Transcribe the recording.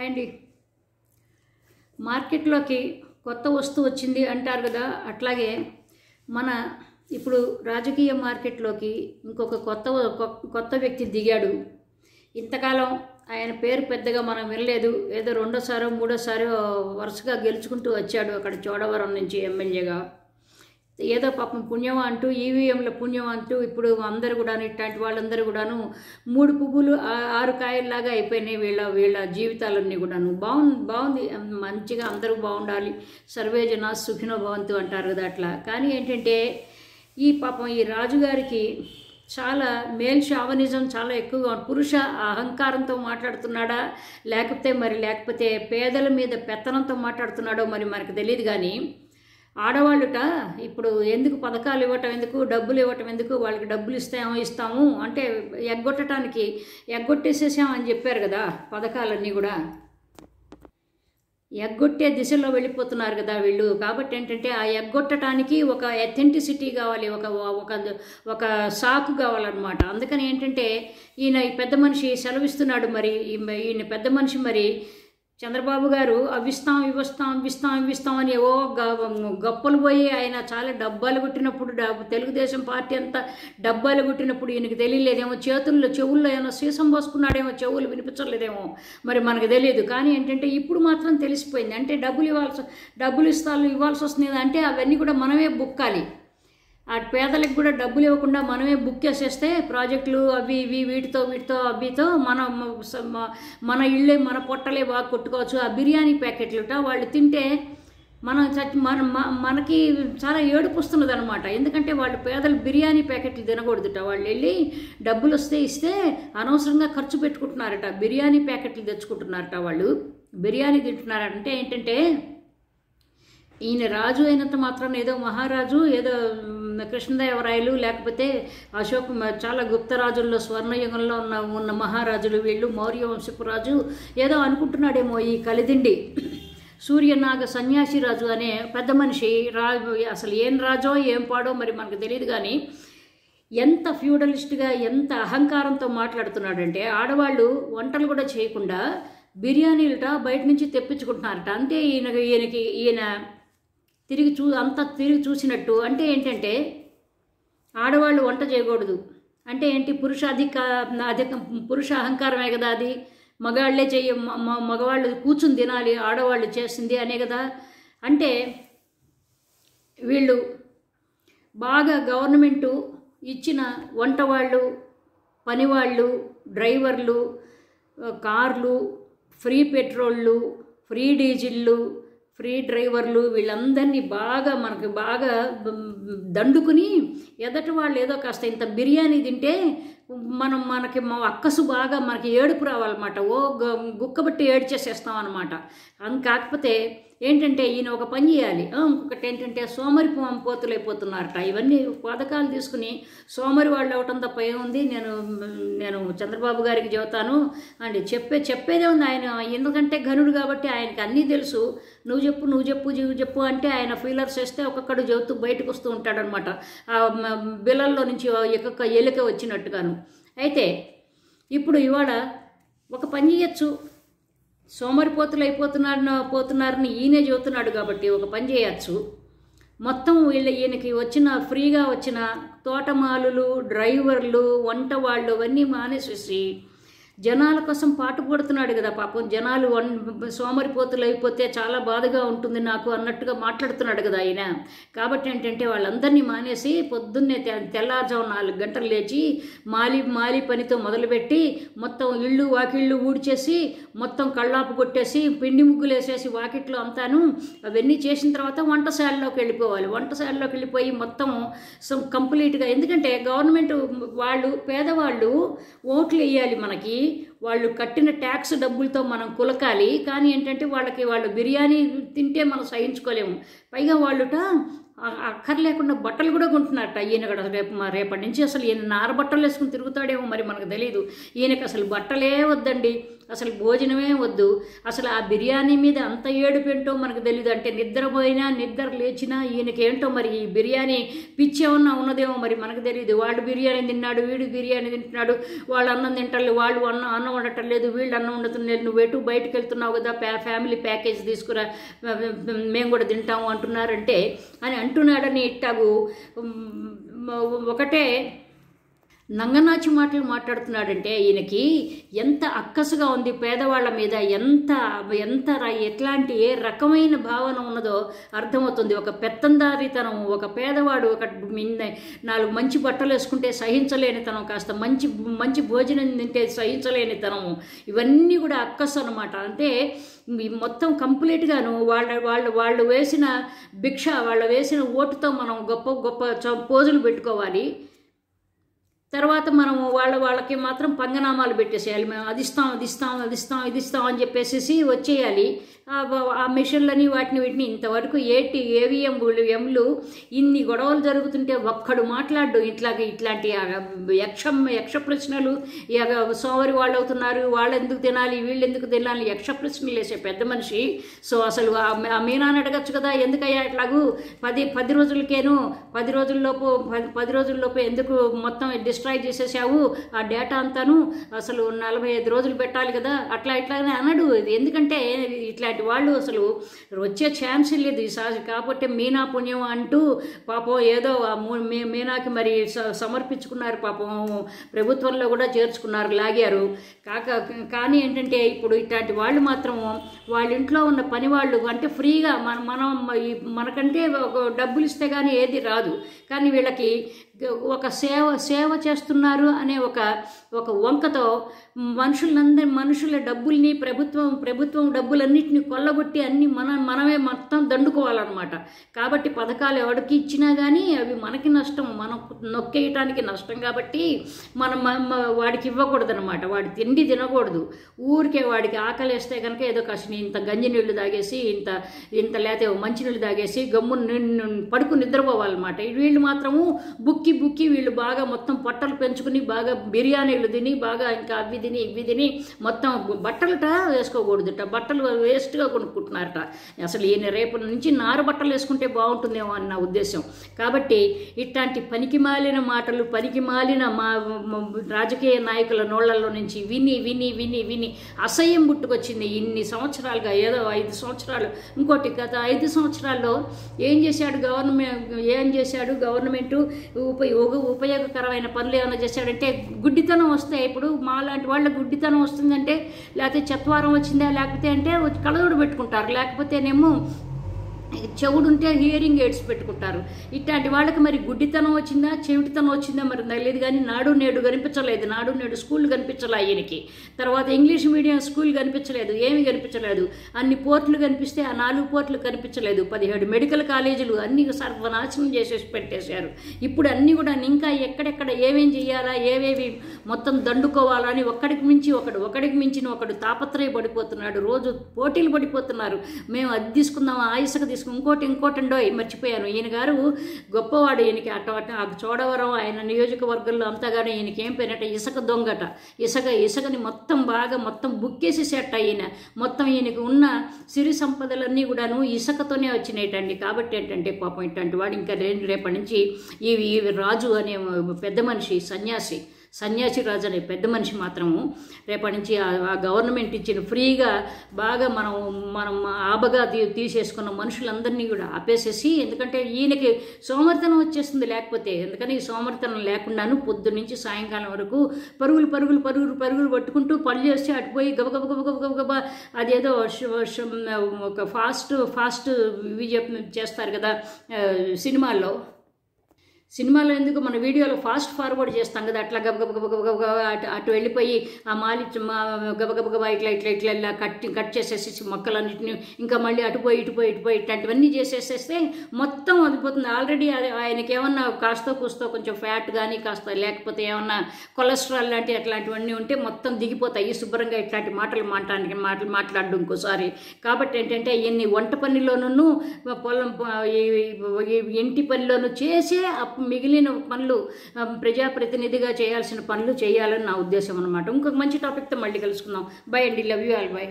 And మార్కెట్లోకి కొత్త వస్తువు వచ్చింది అంటారు కదా, అట్లాగే మన ఇప్పుడు రాజకీయ మార్కెట్లోకి ఇంకొక కొత్త వ్యక్తి దిగాడు. ఇంతకాలం ఆయన పేరు పెద్దగా మనం వినలేదు. ఏదో రెండోసారో మూడోసారో వరుసగా గెలుచుకుంటూ వచ్చాడు అక్కడ చోడవరం నుంచి ఎమ్మెల్యేగా. ఏదో పాపం పుణ్యం అంటూ, ఈవీఎంల పుణ్యం అంటూ ఇప్పుడు అందరు కూడాను, ఇట్లాంటి వాళ్ళందరూ కూడాను 3 పువ్వులు 6 కాయల్లాగా అయిపోయినాయి వీళ్ళ జీవితాలన్నీ కూడాను. బాగుంది, మంచిగా అందరూ బాగుండాలి, సర్వే జనా సుఖినో భవంతు అంటారు కదా అట్లా. కానీ ఏంటంటే ఈ పాపం ఈ రాజుగారికి చాలా మేల్ షావనిజం చాలా ఎక్కువగా, పురుష అహంకారంతో మాట్లాడుతున్నాడా లేకపోతే పేదల మీద పెత్తనంతో మాట్లాడుతున్నాడో మరి మనకు తెలియదు. కానీ ఆడవాళ్ళుట ఇప్పుడు ఎందుకు పథకాలు ఇవ్వటం ఎందుకు, డబ్బులు ఇవ్వటం ఎందుకు, వాళ్ళకి డబ్బులు ఇస్తాము అంటే ఎగ్గొట్టేసేసామని చెప్పారు కదా. పథకాలన్నీ కూడా ఎగ్గొట్టే దిశలో వెళ్ళిపోతున్నారు కదా వీళ్ళు. కాబట్టి ఏంటంటే ఆ ఎగ్గొట్టడానికి ఒక అథెంటిసిటీ కావాలి, ఒక సాకు కావాలన్నమాట. అందుకని ఏంటంటే ఈ పెద్ద మనిషి సెలవిస్తున్నాడు. మరి ఈయన పెద్ద మనిషి మరి చంద్రబాబు గారు ఇవ్విస్తాం అని ఏవో గొప్పలు పోయి ఆయన చాలా డబ్బాలు కొట్టినప్పుడు, తెలుగుదేశం పార్టీ అంతా డబ్బాలు కొట్టినప్పుడు ఈయనకి తెలియలేదేమో, చెవుల్లో ఏమో సీసం పోసుకున్నాడేమో, చెవులు వినిపించలేదేమో, మరి మనకు తెలియదు. కానీ ఏంటంటే ఇప్పుడు మాత్రం తెలిసిపోయింది. అంటే డబ్బులు ఇవ్వాల్సి వస్తుంది అంటే అవన్నీ కూడా మనమే బుక్కాలి. ఆ పేదలకు కూడా డబ్బులు ఇవ్వకుండా మనమే బుక్ చేసేస్తే ప్రాజెక్టులు అవి ఇవి వీటితో మన ఇళ్ళే మన పొట్టలే బాగా కొట్టుకోవచ్చు. ఆ బిర్యానీ ప్యాకెట్లుట వాళ్ళు తింటే మనకి చాలా ఏడుపు వస్తున్నది అనమాట. ఎందుకంటే వాళ్ళు పేదలు బిర్యానీ ప్యాకెట్లు తినకూడదుట. వాళ్ళు వెళ్ళి డబ్బులు ఇస్తే అనవసరంగా ఖర్చు పెట్టుకుంటున్నారట, బిర్యానీ ప్యాకెట్లు తెచ్చుకుంటున్నారట. వాళ్ళు బిర్యానీ తింటున్నారంటే ఏంటంటే ఈయన రాజు అయినంత మాత్రం ఏదో మహారాజు, ఏదో కృష్ణదేవరాయలు లేకపోతే అశోక్, చాలా గుప్తరాజుల్లో స్వర్ణయుగంలో ఉన్న మహారాజులు వీళ్ళు, మౌర్య వంశపు రాజు ఏదో అనుకుంటున్నాడేమో ఈ కలిదిండి సూర్యనాగ సన్యాసిరాజు అనే పెద్ద మనిషి. అసలు ఏం రాజో ఏం పాడో మరి మనకు తెలియదు. కానీ ఎంత ఫ్యూడలిస్ట్గా ఎంత అహంకారంతో మాట్లాడుతున్నాడంటే ఆడవాళ్ళు వంటలు కూడా చేయకుండా బిర్యానీలుట బయట నుంచి తెప్పించుకుంటున్నారట. అంటే ఈయన తిరిగి చూసినట్టు. అంటే ఏంటంటే ఆడవాళ్ళు వంట చేయకూడదు అంటే ఏంటి, పురుష అహంకారమే కదా అది. మగవాళ్ళు కూర్చుని తినాలి, ఆడవాళ్ళు చేసింది అనే కదా. అంటే వీళ్ళు బాగా గవర్నమెంటు ఇచ్చిన వంట వాళ్ళు, పనివాళ్ళు, డ్రైవర్లు, కార్లు, ఫ్రీ పెట్రోళ్ళు, ఫ్రీ డీజిళ్ళు, ఫ్రీ డ్రైవర్లు వీళ్ళందరినీ మనకు బాగా దండుకుని ఎదటి వాళ్ళు ఏదో కాస్త ఇంత బిర్యానీ తింటే మనకి అక్కసు బాగా మనకి ఏడుపు రావాలన్నమాట. గుక్కబట్టి ఏడ్చేసేస్తాం అనమాట. కాకపోతే ఏంటంటే ఈయన ఒక పని చేయాలి. ఇంకొకటి ఏంటంటే సోమరి పోతులైపోతున్నారట. ఇవన్నీ పథకాలు తీసుకుని సోమరి వాళ్ళు అవటం తప్ప ఏముంది. నేను చంద్రబాబు గారికి చెబుతాను అండి, చెప్పేదే ఉంది. ఆయన ఎందుకంటే ఘనుడు కాబట్టి ఆయనకి అన్నీ తెలుసు. నువ్వు చెప్పు అంటే ఆయన ఫీలర్స్ వేస్తే ఒక్కొక్కడు చెబుతూ బయటకు వస్తూ ఉంటాడనమాట, ఆ బిల్లల్లో నుంచి ఒక్కొక్క ఎలుక వచ్చినట్టుగాను. అయితే ఇప్పుడు ఇవాళ ఒక పని చేయొచ్చు. సోమరిపోతులు పోతున్నారని ఈయనే చెబుతున్నాడు కాబట్టి ఒక పని చేయొచ్చు. మొత్తం ఈయనకి ఫ్రీగా వచ్చిన తోటమాలులు, డ్రైవర్లు, వంట వాళ్ళు అవన్నీ మానేసేసి జనాల కోసం పాటు పడుతున్నాడు కదా. పాపం జనాలు సోమరిపోతులు అయిపోతే చాలా బాధగా ఉంటుంది నాకు అన్నట్టుగా మాట్లాడుతున్నాడు కదా ఆయన. కాబట్టి ఏంటంటే వాళ్ళందరినీ మానేసి పొద్దున్నే తెల్లారుజాము 4 గంటలు లేచి మాలి పనితో మొదలుపెట్టి మొత్తం ఇళ్ళు వాకిళ్ళు ఊడ్చేసి మొత్తం కళ్ళాపు కొట్టేసి పిండి ముగ్గులు వేసేసి వాకిట్లో అంతాను అవన్నీ చేసిన తర్వాత వంటశాలలోకి వెళ్ళిపోవాలి. వంటశాలలోకి వెళ్ళిపోయి మొత్తం కంప్లీట్గా, ఎందుకంటే గవర్నమెంట్ వాళ్ళు పేదవాళ్ళు ఓట్లు వేయాలి మనకి, వాళ్ళు కట్టిన ట్యాక్స్ డబ్బులతో మనం కులకాలి. కానీ ఏంటంటే వాళ్ళు బిర్యానీ తింటే మనం సహించుకోలేము. పైగా వాళ్ళుట అక్కర్లేకుండా బట్టలు కూడా కొంటున్నారట ఈయన కూడా. రేపటి నుంచి అసలు ఈయన నార బట్టలు వేసుకుని తిరుగుతాడేమో మరి మనకు తెలియదు. ఈయనకి అసలు బట్టలే వద్దండి, అసలు భోజనమే వద్దు. అసలు ఆ బిర్యానీ మీద అంత ఏడుపేంటో మనకు తెలియదు. అంటే నిద్రపోయినా నిద్ర లేచినా ఈయనకేంటో మరి ఈ బిర్యానీ పిచ్చేమన్నా ఉన్నదేమో మరి మనకు తెలియదు. వాడు బిర్యానీ తిన్నాడు, వీడు బిర్యానీ తింటున్నాడు, వాళ్ళు అన్నం తింటలేదు, వాళ్ళు అన్నం వండటం లేదు, వీళ్ళు అన్నం వండుతున్నారు, నువ్వు ఎటు బయటకు వెళ్తున్నావు కదా, ఫ్యామిలీ ప్యాకేజ్ తీసుకురా, మేము కూడా తింటాము అంటున్నారంటే అని అంటున్నాడని ఇట్టాగు ఒకటే నంగనాచి మాటలు మాట్లాడుతున్నాడంటే ఈయనకి ఎంత అక్కసుగా ఉంది పేదవాళ్ళ మీద, ఎట్లాంటి ఏ రకమైన భావన ఉన్నదో అర్థమవుతుంది. ఒక పెత్తందారితనం, ఒక పేదవాడు ఒక 4 మంచి బట్టలు వేసుకుంటే సహించలేనితనం, కాస్త మంచి భోజనం తింటే సహించలేనితనము, ఇవన్నీ కూడా అక్కసు అనమాట. అంటే మొత్తం కంప్లీట్గాను వాళ్ళు వేసిన భిక్ష, వాళ్ళు వేసిన ఓటుతో మనం గొప్ప పోజులు పెట్టుకోవాలి. తర్వాత మనం వాళ్ళకి మాత్రం పంగనామాలు పెట్టేసేయాలి. మేము అది ఇస్తాం అని చెప్పేసి వచ్చేయాలి. ఆ మిషన్లని వీటిని ఇంతవరకు ఏవిఎంలు ఇన్ని గొడవలు జరుగుతుంటే ఒక్కడు మాట్లాడు. ఇట్లాంటి యక్ష ప్రశ్నలు, సోమరి వాళ్ళు అవుతున్నారు, వాళ్ళు ఎందుకు తినాలి, వీళ్ళు ఎందుకు తినాలి, యక్ష ప్రశ్నలు వేసే పెద్ద మనిషి. సో అసలు ఆ మీనాన్ని అడగచ్చు కదా, ఎందుకయ్యా ఇట్లాగూ 10 రోజులకేను 10 రోజుల్లోపు ఎందుకు మొత్తం డిస్ట్రాయ్ చేసేసావు ఆ డేటా అంతాను, అసలు 45 రోజులు పెట్టాలి కదా, ఇట్లానే అనడు. ఎందుకంటే ఇట్లాంటి వాళ్ళు అసలు వచ్చే ఛాన్స్ లేదు కాబట్టి మీనా పుణ్యం అంటూ పాపం ఏదో మీనాకి మరి సమర్పించుకున్నారు, పాపం ప్రభుత్వంలో కూడా చేర్చుకున్నారు, లాగారు. కానీ ఏంటంటే ఇప్పుడు ఇట్లాంటి వాళ్ళు మాత్రం వాళ్ళ ఇంట్లో ఉన్న పని వాళ్ళు అంటే ఫ్రీగా మనకంటే ఒక డబ్బులు ఇస్తే కానీ ఏది రాదు, కానీ వీళ్ళకి ఒక సేవ చేస్తున్నారు అనే ఒక వంకతో మనుషుల డబ్బుల్ని ప్రభుత్వం డబ్బులన్నింటినీ కొల్లగొట్టి అన్ని మనమే మొత్తం దండుకోవాలన్నమాట. కాబట్టి పథకాలు ఎవరికి ఇచ్చినా కానీ అవి మనకి నష్టం, మనం నొక్కేయటానికి నష్టం. కాబట్టి మనం వాడికి ఇవ్వకూడదనమాట, వాడి తిండి తినకూడదు. ఊరికే వాడికి ఆకలేస్తే కనుక ఏదో కాసిన ఇంత గంజి నీళ్లు తాగేసి ఇంత లేతే మంచినీళ్ళు తాగేసి గమ్మున పడుకు నిద్రపోవాలన్నమాట. వీళ్ళు మాత్రము బుక్కి వీళ్ళు బాగా మొత్తం పొట్టలు పెంచుకుని బాగా బిర్యానీలు తిని బాగా ఇంకా అవి తిని ఇవి తిని మొత్తం బట్టలుట వేసుకోకూడదుట, బట్టలు వేస్ట్గా కొనుక్కుంటున్నారట. అసలు ఈయన రేపటి నుంచి నారు బట్టలు వేసుకుంటే బాగుంటుందేమో అన్న ఉద్దేశం. కాబట్టి ఇట్లాంటి పనికిమాలిన మాటలు, పనికిమాలిన రాజకీయ నాయకుల నోళ్లలో నుంచి విని అసహ్యం పుట్టుకొచ్చింది. ఇన్ని సంవత్సరాలుగా ఏదో 5 సంవత్సరాలు, ఇంకోటి గత 5 సంవత్సరాల్లో ఏం చేశాడు గవర్నమెంట్ ఉపయోగకరమైన పనులు ఏమైనా చేశాడంటే గుడ్డితనం వస్తే, ఇప్పుడు మాలాంటి వాళ్ళ గుడ్డితనం వస్తుందంటే లేకపోతే చెత్వారం వచ్చిందా, లేకపోతే అంటే కళ్ళజోడు పెట్టుకుంటారు, లేకపోతేనేమో చెవుడుంటే హియరింగ్ ఎయిడ్స్ పెట్టుకుంటారు. ఇట్లాంటి వాళ్ళకి మరి గుడ్డితనం వచ్చిందా చెవిటితనం వచ్చిందా మరి తెలియదు. కానీ నాడు నేడు కనిపించలేదు, నాడు నేడు స్కూల్ కనిపించలే ఆయనకి, తర్వాత ఇంగ్లీష్ మీడియం స్కూల్ కనిపించలేదు, ఏమి కనిపించలేదు. అన్ని పోర్టులు కనిపిస్తే ఆ 4 పోర్టులు కనిపించలేదు. 17 మెడికల్ కాలేజీలు అన్ని సర్వనాశనం చేసేసి పెట్టేశారు. ఇప్పుడు అన్నీ కూడా ఇంకా ఎక్కడెక్కడ ఏమేం చేయాలా, ఏవేవి మొత్తం దండుకోవాలని ఒకడికి మించిన ఒకడు తాపత్రయపడిపోతున్నాడు. రోజు పోటీలు పడిపోతున్నారు. మేము అది తీసుకుందాం, ఆ ఇసుక తీసుకుందాం, ఇంకోటండో మర్చిపోయాను. ఈయన గారు గొప్పవాడు. ఈయనకి చోడవరం ఆయన నియోజకవర్గంలో అంతగానే ఈయనకి ఏం పోయినట్ట ఇసుక దొంగట. ఇసుకని మొత్తం బుక్కేసేసేట ఈయన. మొత్తం ఈయనకి ఉన్న సిరి సంపదలన్నీ కూడాను ఇసుకతోనే వచ్చినాయిటండి. కాబట్టి ఏంటంటే పాపం ఇట్లాంటి వాడు ఇంకా రేపటి నుంచి ఈ రాజు అనే పెద్ద మనిషి, సన్యాసి రాజు అనే పెద్ద మనిషి మాత్రము రేపటి నుంచి ఆ గవర్నమెంట్ ఇచ్చిన ఫ్రీగా బాగా మనం ఆబగా తీసేసుకున్న మనుషులందరినీ కూడా ఆపేసేసి, ఎందుకంటే ఈయనకి సోమరితనం వచ్చేస్తుంది. లేకపోతే ఎందుకని ఈ సోమరితనం లేకుండాను పొద్దు నుంచి సాయంకాలం వరకు పరుగులు పట్టుకుంటూ పనులు చేస్తే అటుపోయి గబగబ అదేదో ఒక ఫాస్ట్ ఇవి చేస్తారు కదా సినిమాల్లో. సినిమాలో ఎందుకు మన వీడియోలో ఫాస్ట్ ఫార్వర్డ్ చేస్తాం కదా, అట్లా గబగబ అటు వెళ్ళిపోయి ఆ మాలి గబగబగబా ఇట్లా కట్ చేసేసి మొక్కలన్నింటినీ ఇంకా మళ్ళీ అటుపోయి ఇట్లాంటివన్నీ చేసేసేస్తే మొత్తం వదిలిపోతుంది. ఆల్రెడీ ఆయనకి ఏమన్నా కాస్తో కూస్తో కొంచెం ఫ్యాట్ కానీ కాస్త లేకపోతే ఏమన్నా కొలెస్ట్రాల్ లాంటి అట్లాంటివన్నీ ఉంటే మొత్తం దిగిపోతాయి శుభ్రంగా ఇట్లాంటి మాటలు మాట్లాడడం ఇంకోసారి. కాబట్టి ఏంటంటే ఇన్ని వంట పనిలోనూ పొలం ఇంటి పనిలోనూ చేసే మిగిలిన పనులు ప్రజాప్రతినిధిగా చేయాల్సిన పనులు చేయాలని నా ఉద్దేశం అనమాట. ఇంకొక మంచి టాపిక్తో మళ్ళీ కలుసుకుందాం. బై అండి, లవ్ యూ ఆల్, బై.